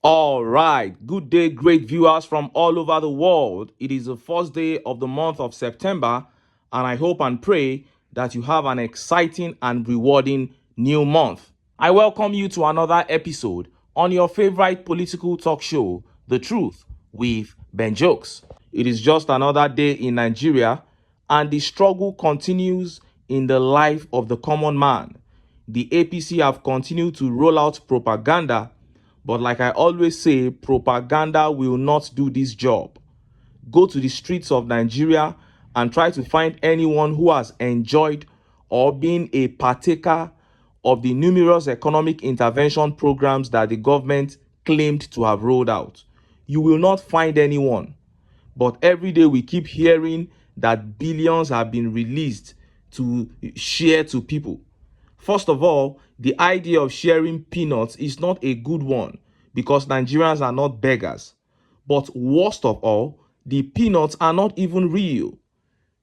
All right, good day, great viewers from all over the world. It is the first day of the month of September, and I hope and pray that you have an exciting and rewarding new month. I welcome you to another episode on your favorite political talk show, The Truth with Ben Jokes. It is just another day in Nigeria, and the struggle continues in the life of the common man. The APC have continued to roll out propaganda, but like I always say, propaganda will not do this job. Go to the streets of Nigeria and try to find anyone who has enjoyed or been a partaker of the numerous economic intervention programs that the government claimed to have rolled out. You will not find anyone. But every day we keep hearing that billions have been released to share to people. First of all, the idea of sharing peanuts is not a good one because Nigerians are not beggars. But worst of all, the peanuts are not even real.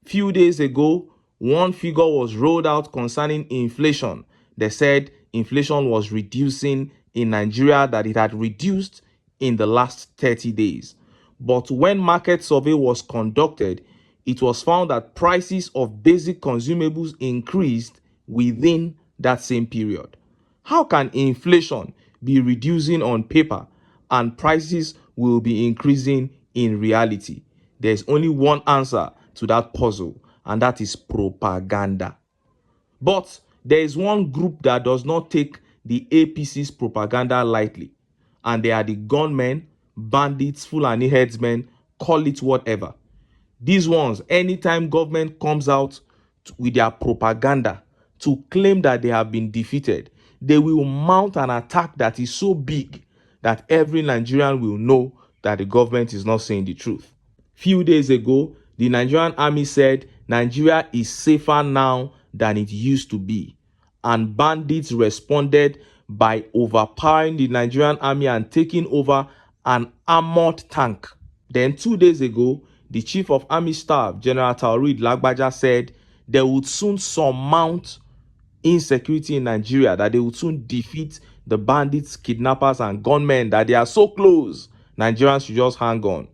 Few days ago, one figure was rolled out concerning inflation. They said inflation was reducing in Nigeria, that it had reduced in the last 30 days. But when market survey was conducted, it was found that prices of basic consumables increased within that same period. How can inflation be reducing on paper and prices will be increasing in reality? There's only one answer to that puzzle, and that is propaganda. But there is one group that does not take the APC's propaganda lightly, and they are the gunmen, bandits, Fulani headsmen, call it whatever. These ones, anytime government comes out with their propaganda to claim that they have been defeated, they will mount an attack that is so big that every Nigerian will know that the government is not saying the truth. Few days ago, the Nigerian army said Nigeria is safer now than it used to be, and bandits responded by overpowering the Nigerian army and taking over an armored tank. Then 2 days ago, the Chief of Army Staff, General Taoreed Lagbaja, said they would soon surmount insecurity in Nigeria, that they would soon defeat the bandits, kidnappers, and gunmen, that they are so close, Nigerians should just hang on.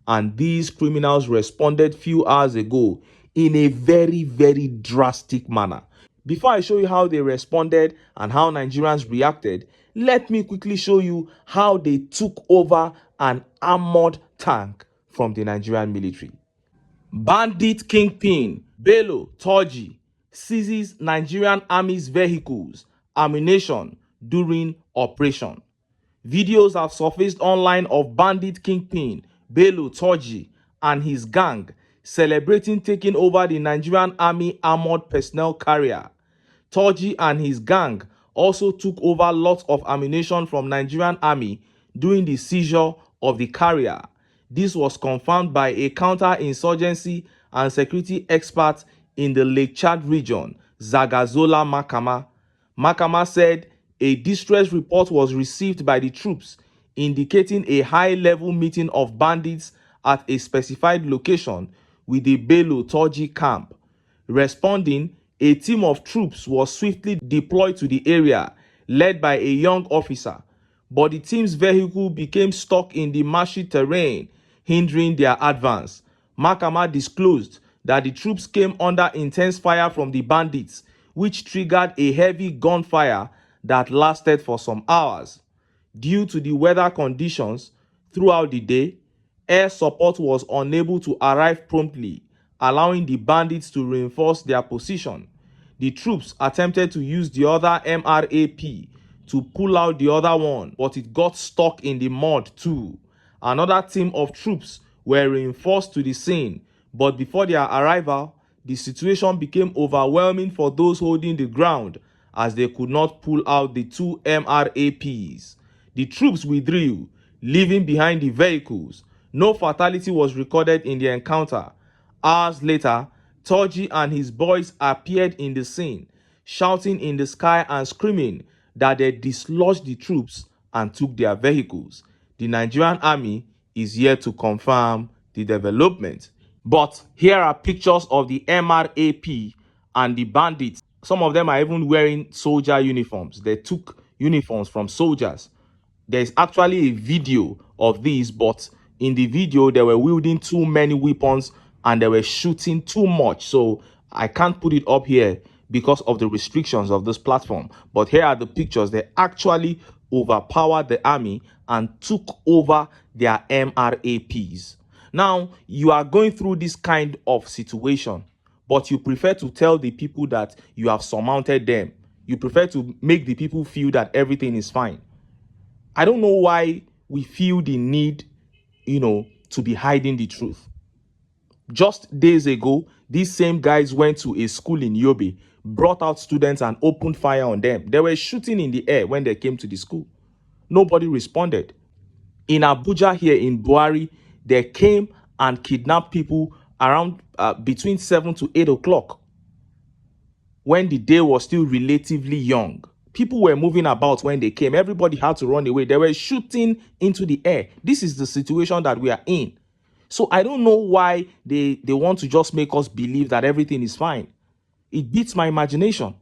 And these criminals responded few hours ago in a very, very drastic manner. Before I show you how they responded and how Nigerians reacted, let me quickly show you how they took over an armored tank from the Nigerian military. Bandit kingpin Bello Turji seizes Nigerian Army's vehicles, ammunition during operation. Videos have surfaced online of bandit kingpin Bello Turji and his gang celebrating taking over the Nigerian Army armored personnel carrier. Turji and his gang also took over lots of ammunition from Nigerian Army during the seizure of the carrier. This was confirmed by a counter-insurgency and security expert in the Lake Chad region, Zagazola Makama. Makama said a distress report was received by the troops indicating a high-level meeting of bandits at a specified location with the Bello Turji camp. Responding, a team of troops was swiftly deployed to the area, led by a young officer, but the team's vehicle became stuck in the marshy terrain, hindering their advance. Makama disclosed that the troops came under intense fire from the bandits, which triggered a heavy gunfire that lasted for some hours. Due to the weather conditions throughout the day, air support was unable to arrive promptly, allowing the bandits to reinforce their position. The troops attempted to use the other MRAP to pull out the other one, but it got stuck in the mud too. Another team of troops were reinforced to the scene, but before their arrival, the situation became overwhelming for those holding the ground as they could not pull out the two MRAPs. The troops withdrew, leaving behind the vehicles. No fatality was recorded in the encounter. Hours later, Turji and his boys appeared in the scene, shouting in the sky and screaming that they dislodged the troops and took their vehicles. The Nigerian army is yet to confirm the development. But here are pictures of the MRAP and the bandits. Some of them are even wearing soldier uniforms. They took uniforms from soldiers There's actually a video of this, but in the video, they were wielding too many weapons and they were shooting too much. So I can't put it up here because of the restrictions of this platform. But here are the pictures. They actually overpowered the army and took over their MRAPs. Now, you are going through this kind of situation, but you prefer to tell the people that you have surmounted them. You prefer to make the people feel that everything is fine. I don't know why we feel the need, to be hiding the truth. Just days ago, these same guys went to a school in Yobe, brought out students and opened fire on them. They were shooting in the air when they came to the school. Nobody responded. In Abuja here in Buhari, they came and kidnapped people around between 7 to 8 o'clock when the day was still relatively young. People were moving about when they came. Everybody had to run away. They were shooting into the air. This is the situation that we are in. So I don't know why they want to just make us believe that everything is fine. It beats my imagination.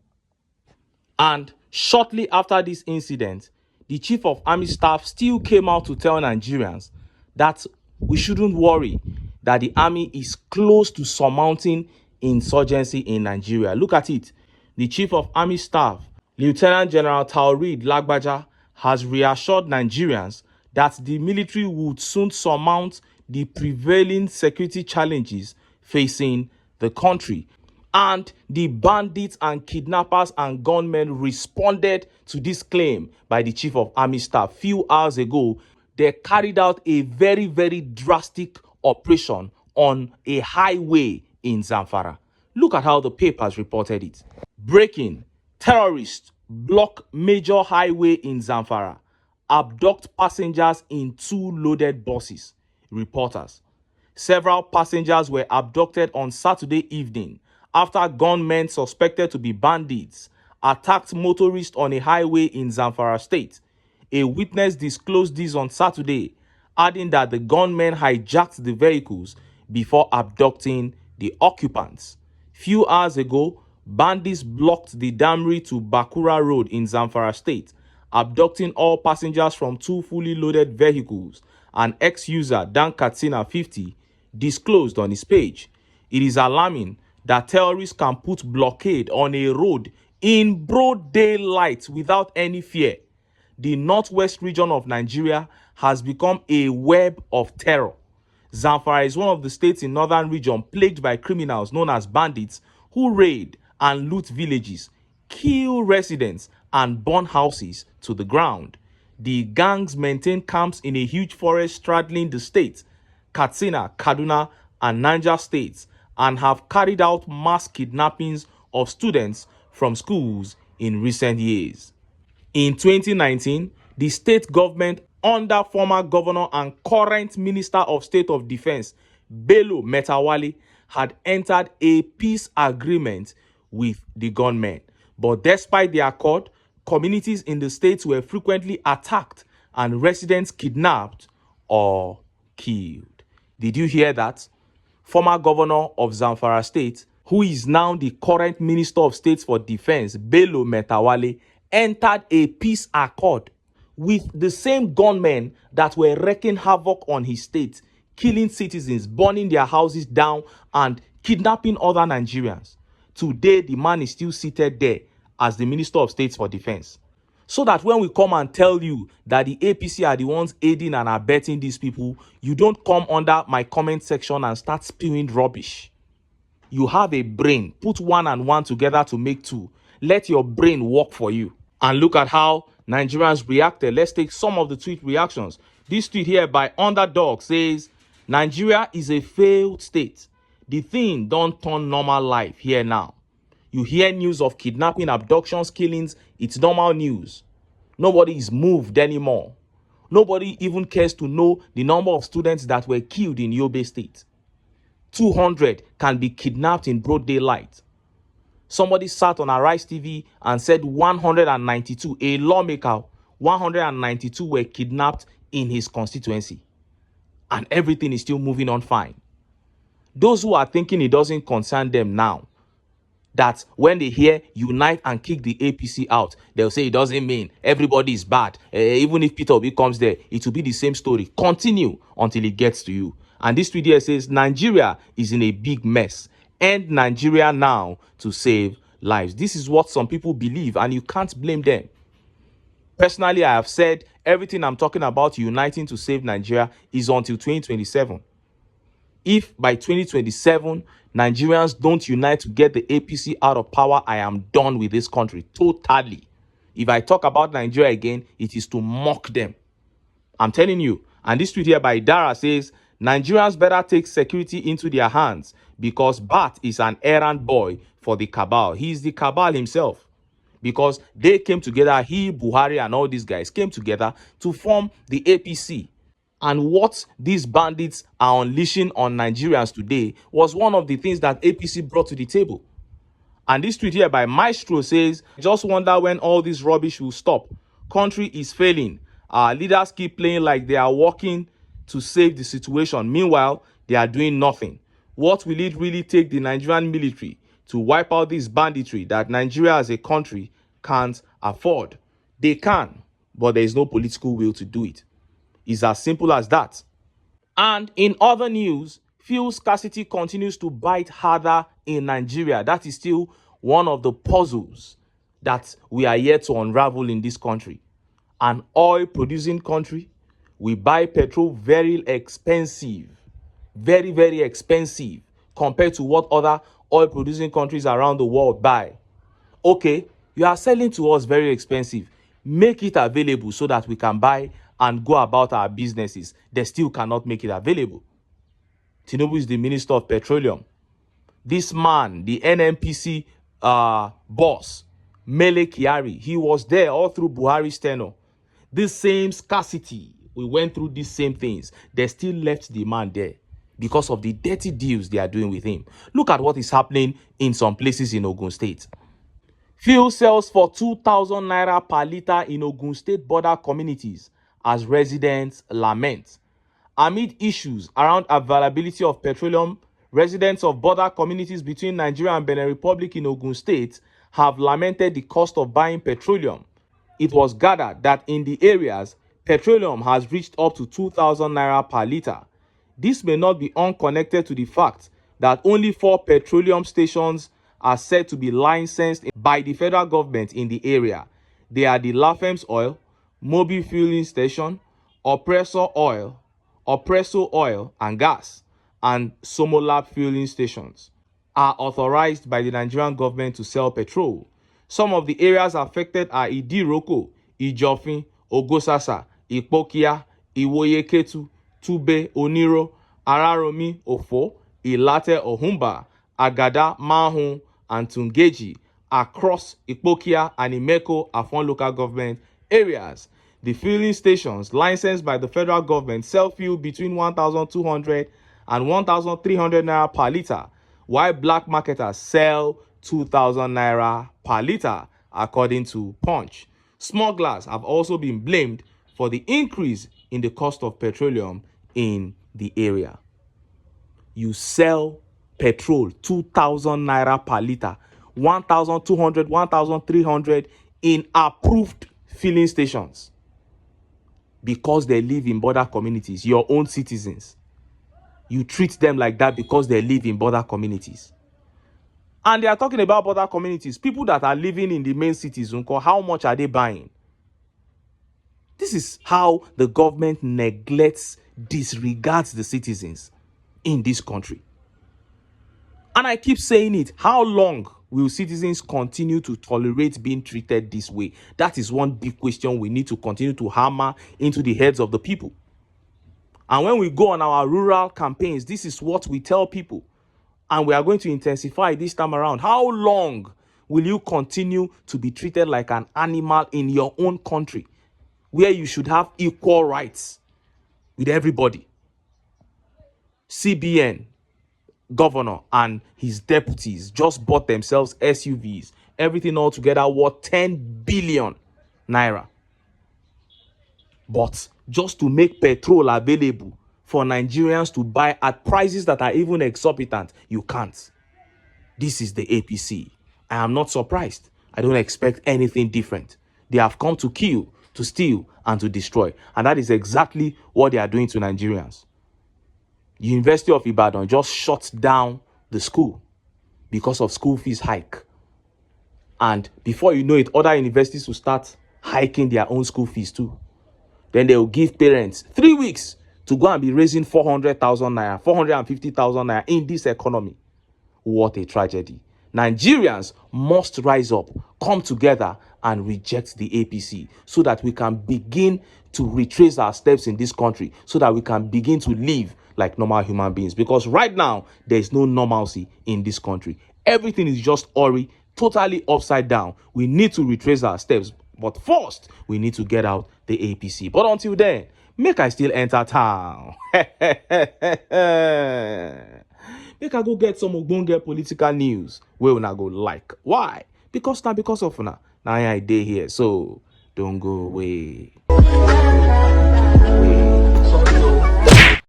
And shortly after this incident, the chief of army staff still came out to tell Nigerians that we shouldn't worry, that the army is close to surmounting insurgency in Nigeria. Look at it. The chief of army staff, Lieutenant General Taoreed Lagbaja, has reassured Nigerians that the military would soon surmount the prevailing security challenges facing the country. And the bandits and kidnappers and gunmen responded to this claim by the chief of army staff. Few hours ago, they carried out a very, very drastic operation on a highway in Zamfara. Look at how the papers reported it. Breaking: terrorists block major highway in Zamfara, abduct passengers in 2 loaded buses. Reporters: several passengers were abducted on Saturday evening after gunmen suspected to be bandits attacked motorists on a highway in Zamfara state. A witness disclosed this on Saturday, adding that the gunmen hijacked the vehicles before abducting the occupants. Few hours ago, bandits blocked the Damri to Bakura Road in Zamfara state, abducting all passengers from 2 fully loaded vehicles. An ex-user, Dan Katsina 50, disclosed on his page. It is alarming that terrorists can put blockade on a road in broad daylight without any fear. The northwest region of Nigeria has become a web of terror. Zamfara is one of the states in northern region plagued by criminals known as bandits who raid and loot villages, kill residents, and burn houses to the ground. The gangs maintain camps in a huge forest straddling the states, Katsina, Kaduna, and Niger states, and have carried out mass kidnappings of students from schools in recent years. In 2019, the state government under former governor and current Minister of State of Defense, Bello Metawalle, had entered a peace agreement with the gunmen. But despite the accord, communities in the state were frequently attacked and residents kidnapped or killed. Did you hear that? Former governor of Zamfara state, who is now the current Minister of State for Defense, Bello Metawalle, entered a peace accord with the same gunmen that were wreaking havoc on his state, killing citizens, burning their houses down, and kidnapping other Nigerians. Today, the man is still seated there as the Minister of State for Defense. So that when we come and tell you that the APC are the ones aiding and abetting these people, you don't come under my comment section and start spewing rubbish. You have a brain. Put 1 and 1 together to make 2. Let your brain work for you. And look at how Nigerians reacted. Let's take some of the tweet reactions. This tweet here by Underdog says, Nigeria is a failed state. The thing don't turn normal life here now. You hear news of kidnapping, abductions, killings. It's normal news. Nobody is moved anymore. Nobody even cares to know the number of students that were killed in Yobe State. 200 can be kidnapped in broad daylight. Somebody sat on Arise TV and said 192, a lawmaker, 192 were kidnapped in his constituency. And everything is still moving on fine. Those who are thinking it doesn't concern them now, that when they hear unite and kick the APC out, they'll say it doesn't mean everybody is bad. Even if Peter Obi comes there, it will be the same story. Continue until it gets to you. And this tweet here says, Nigeria is in a big mess. End Nigeria now to save lives. This is what some people believe, and you can't blame them. Personally, I have said everything I'm talking about uniting to save Nigeria is until 2027. If by 2027, Nigerians don't unite to get the APC out of power, I am done with this country. Totally. If I talk about Nigeria again, it is to mock them. I'm telling you. And this tweet here by Dara says, Nigerians better take security into their hands because Bat is an errand boy for the cabal. He is the cabal himself. Because they came together, he, Buhari, and all these guys came together to form the APC. And what these bandits are unleashing on Nigerians today was one of the things that APC brought to the table. And this tweet here by Maestro says, just wonder when all this rubbish will stop. Country is failing. Our leaders keep playing like they are working to save the situation. Meanwhile, they are doing nothing. What will it really take the Nigerian military to wipe out this banditry that Nigeria as a country can't afford? They can, but there is no political will to do it. It's as simple as that. And in other news, fuel scarcity continues to bite harder in Nigeria. That is still one of the puzzles that we are yet to unravel in this country. An oil-producing country, we buy petrol very expensive. Very, very expensive compared to what other oil-producing countries around the world buy. Okay, you are selling to us very expensive. Make it available so that we can buy and go about our businesses. They still cannot make it available. Tinubu is the Minister of Petroleum. This man, the NNPC boss, Mele Kyari, he was there all through Buhari's tenure. This same scarcity, we went through these same things. They still left the man there because of the dirty deals they are doing with him. Look at what is happening in some places in Ogun State. Fuel sells for 2,000 naira per litre in Ogun State border communities as residents lament. Amid issues around availability of petroleum, residents of border communities between Nigeria and Benin Republic in Ogun State have lamented the cost of buying petroleum. It was gathered that in the areas, petroleum has reached up to 2,000 naira per litre. This may not be unconnected to the fact that only 4 petroleum stations are said to be licensed by the federal government in the area. They are the Lafems Oil, Mobil Fueling Station, Oppressor Oil and Gas, and Somolab Fueling Stations are authorized by the Nigerian government to sell petrol. Some of the areas affected are Idiroko, Ijofin, Ogosasa, Ipokia, Iwoyeketu, Tube, Oniro, Araromi, Ofo, Ilate Ohumba, Agada, Mahun, and Tungeji across Ipokia and Imeko Afon local government areas. The fueling stations licensed by the federal government sell fuel between 1,200 and 1,300 naira per litre, while black marketers sell 2,000 naira per litre, according to Punch. Smugglers have also been blamed for the increase in the cost of petroleum in the area. You sell petrol 2,000 naira per litre, 1,200, 1,300 in approved filling stations because they live in border communities, your own citizens. You treat them like that because they live in border communities. And they are talking about border communities. People that are living in the main cities, how much are they buying? This is how the government neglects, disregards the citizens in this country. And I keep saying it. How long will citizens continue to tolerate being treated this way? That is one big question we need to continue to hammer into the heads of the people. And when we go on our rural campaigns, this is what we tell people. And we are going to intensify this time around. How long will you continue to be treated like an animal in your own country, where you should have equal rights with everybody? CBN governor and his deputies just bought themselves SUVs, everything all together worth 10 billion naira. But just to make petrol available for Nigerians to buy at prices that are even exorbitant, you can't. This is the APC. I am not surprised. I don't expect anything different. They have come to kill, to steal, and to destroy. And that is exactly what they are doing to Nigerians. University of Ibadan just shut down the school because of school fees hike. And before you know it, other universities will start hiking their own school fees too. Then they will give parents 3 weeks to go and be raising 400,000 naira, 450,000 naira in this economy. What a tragedy. Nigerians must rise up, come together, and reject the APC so that we can begin to retrace our steps in this country, so that we can begin to live like normal human beings. Because right now, there is no normalcy in this country. Everything is just totally upside down. We need to retrace our steps. But first, we need to get out the APC. But until then, make I still enter town. Make I go get some ogbonge political news wey una go like. Why? Because of una. Now I dey here, so don't go away.